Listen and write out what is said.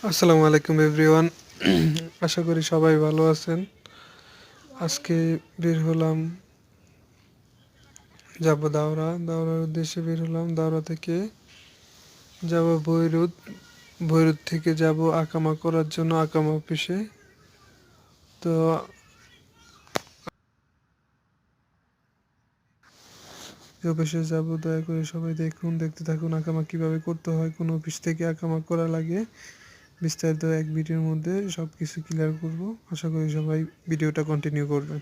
আসসালামু আলাইকুম এভরিওয়ান। আশা করি সবাই ভালো আছেন। আজকে বের হলাম, যাব দাওরার উদ্দেশ্যে বের হলাম। দাওরা থেকে যাব ভৈরুত, ভৈরুত থেকে যাব আকামা করার জন্য আকামা অফিসে। তো অফিসে যাব, দয়া করে সবাই দেখতে থাকুন আকামা কিভাবে করতে হয়, কোন অফিস থেকে আকামা করা লাগে, বিস্তারিত এক ভিডিওর মধ্যে সব কিছু ক্লিয়ার করব। আশা করি সবাই ভিডিওটা কন্টিনিউ করবেন।